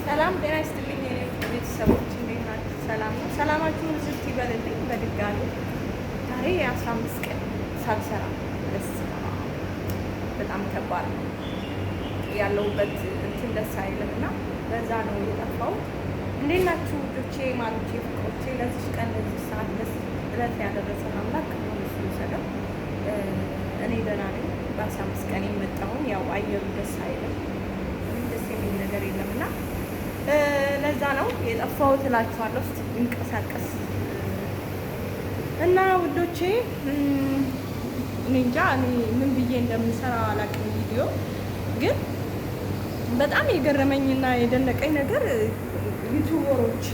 ሰላም ጤና ይስጥልኝ የኔ ቤተሰቦች እንዴት ናችሁ? ሰላም ነው። ሰላማችሁን ዝት ይበልልኝ። በድጋሚ ዛሬ የ15 ቀን ሳልሰራ በጣም ከባድ ነው ያለሁበት እንትን ደስ አይልም እና በዛ ነው የጠፋሁት። እንዴት ናችሁ ውዶቼ ማለቼ ፍቅሮቼ? ለዚህ ቀን ለዚህ ሰዓት ድረስ ያደረሰን አምላክ እሱ ይሰደው። እኔ ደህና ነኝ። በ15 ቀን የመጣሁን ያው አየሩ ደስ አይልም፣ ደስ የሚል ነገር የለም እና ለዛ ነው የጠፋሁት እላችኋለሁ። እስኪ እንቀሳቀስ እና ውዶቼ እኔ እንጃ እኔ ምን ብዬ እንደምሰራ አላውቅም። ቪዲዮ ግን በጣም የገረመኝና የደነቀኝ ነገር ዩቲዩበሮች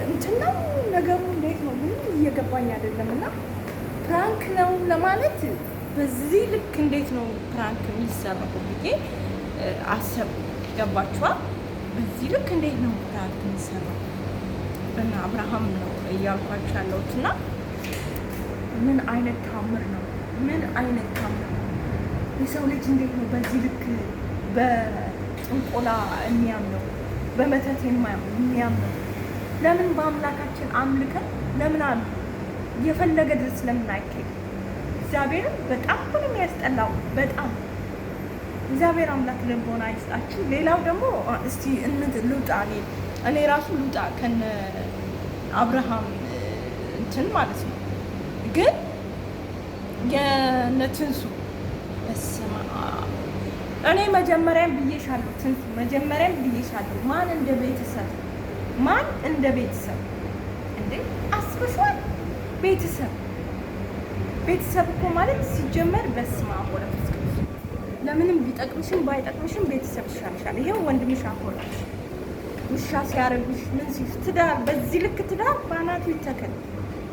እንትን ነው ነገሩ። እንዴት ነው ምንም እየገባኝ አይደለም እና ፕራንክ ነው ለማለት በዚህ ልክ እንዴት ነው ፕራንክ የሚሰራው ብዬ አሰብ ገባችኋል? በዚህ ልክ እንዴት ነው ፕራንክ የሚሰራው? እና አብርሃም ነው እያልኳቸው ያለሁት እና ምን አይነት ታምር ነው? ምን አይነት ታምር ነው? የሰው ልጅ እንዴት ነው በዚህ ልክ በጥንቆላ የሚያምነው? በመተት የሚያምነው? ለምን በአምላካችን አምልከን ለምን አሉ የፈለገ ድረስ ለምን አይካሄድ? እግዚአብሔርን በጣም እኮ ነው የሚያስጠላው። በጣም እግዚአብሔር አምላክ ልቦና ይስጣችሁ። ሌላው ደግሞ እስቲ ልውጣ እኔ ራሱ ልውጣ ከነ አብርሃም እንትን ማለት ነው። ግን የነትንሱ በስመ አብ እኔ መጀመሪያም ብዬሻለሁ፣ ትንሱ መጀመሪያም ብዬሻለሁ። ማን እንደ ቤተሰብ እንዴ አስበሽዋል? ቤተሰብ እኮ ማለት ሲጀመር በስመ አብ ወወልድ ለምንም ቢጠቅምሽም ባይጠቅምሽም ቤተሰብ ይሻልሻል። ይሄው ወንድምሽ አኮላሽ ውሻ ሲያረግሽ ምን ሲል ትዳር በዚህ ልክ ትዳር ባናቱ ይተከል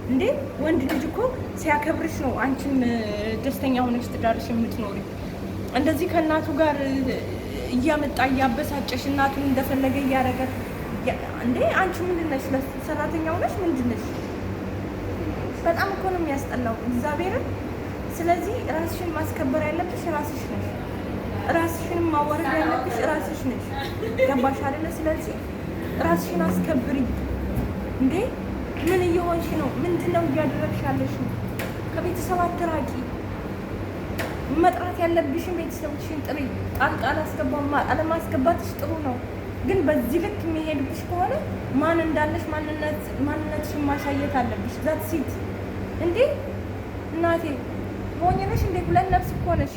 እንዴ? ወንድ ልጅ እኮ ሲያከብርሽ ነው አንቺም ደስተኛ ሆነሽ ትዳርሽ የምትኖሪ። እንደዚህ ከእናቱ ጋር እያመጣ እያበሳጨሽ እናቱን እንደፈለገ እያደረገ እንዴ አንቺ ምንድን ነሽ? ሰራተኛ ሆነሽ ምንድን ነሽ? በጣም እኮ ነው የሚያስጠላው እግዚአብሔርን። ስለዚህ ራስሽን ማስከበር ያለብሽ ራስሽ ነሽ። ራስሽንም ማዋረድ ያለብሽ ራስሽ ነሽ። ገባሽ አይደለ? ስለዚህ ራስሽን አስከብሪ። እንዴ ምን እየሆንሽ ነው? ምንድነው እያደረግሽ ያለሽ? ከቤተሰብ አትራቂ። መጥራት ያለብሽን ቤተሰብሽን ጥሪ። ጣልቃ አለማስገባትሽ ጥሩ ነው፣ ግን በዚህ ልክ የሚሄድብሽ ከሆነ ማን እንዳለሽ ማንነትሽን ማሳየት አለብሽ። ዛት ሲት እንዴ እናቴ ሞኝ ነሽ እንዴ? ሁለት ነፍስ እኮ ነሽ።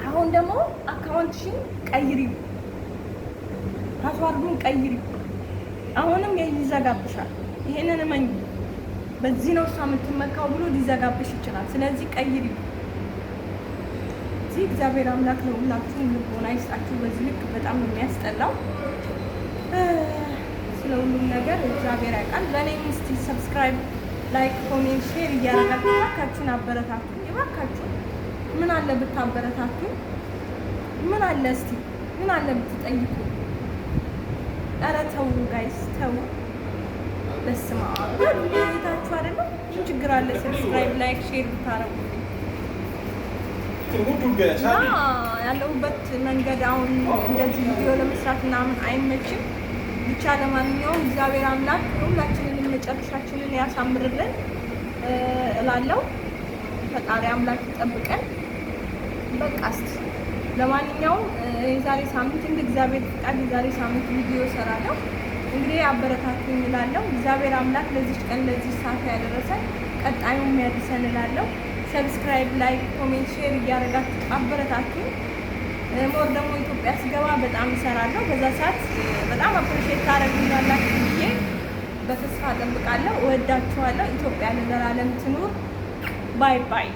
አሁን ደግሞ አካውንትሽን ቀይሪው፣ ፓስዋርዱን ቀይሪው። አሁንም ይዘጋብሻል። ይሄንን እመኝ። በዚህ ነው እሷ የምትመካው ብሎ ሊዘጋብሽ ይችላል። ስለዚህ ቀይሪው። እዚህ እግዚአብሔር አምላክ ነው ሁላችሁም ልቦና ይስጣችሁ። በዚህ ልክ በጣም የሚያስጠላው ስለ ሁሉም ነገር እግዚአብሔር ያውቃል። ለእኔም እስቲ ሰብስክራይብ፣ ላይክ፣ ኮሜንት፣ ሼር እያደረጋችሁ እባካችሁን አበረታቱ። እባካችሁ ምን አለ ብታበረታቱ? ምን አለ እስቲ ምን አለ ብትጠይቁ? ኧረ ተው ጋይስ ተው። በስመ አብ ቤታችሁ አይደለም። ምን ችግር አለ? ሰብስክራይብ፣ ላይክ፣ ሼር ብታረጉ። ያለሁበት መንገድ አሁን እንደዚህ ቪዲዮ ለመስራት ምናምን አይመችም። ብቻ ለማንኛውም እግዚአብሔር አምላክ ሁላችንን መጨረሻችንን ያሳምርልን እላለሁ። ፈጣሪ አምላክ ይጠብቀን። በቃ እስኪ ለማንኛውም የዛሬ ሳምንት እንደ እግዚአብሔር ፍቃድ የዛሬ ሳምንት ቪዲዮ እሰራለሁ። እንግዲህ አበረታቱኝ እላለሁ። እግዚአብሔር አምላክ ለዚህ ቀን ለዚህ ሰዓት ያደረሰን ቀጣዩም ያድርሰን እላለሁ። ሰብስክራይብ፣ ላይክ፣ ኮሜንት፣ ሼር እያደረጋችሁ አበረታቱኝ። ሞር ደግሞ ኢትዮጵያ ስገባ በጣም እሰራለሁ። በዛ ሰዓት በጣም አፕሪሼት ታደርጉኛላችሁ ብዬ በተስፋ እጠብቃለሁ። እወዳችኋለሁ። ኢትዮጵያ ለዘላለም ትኑር። ባይ ባይ።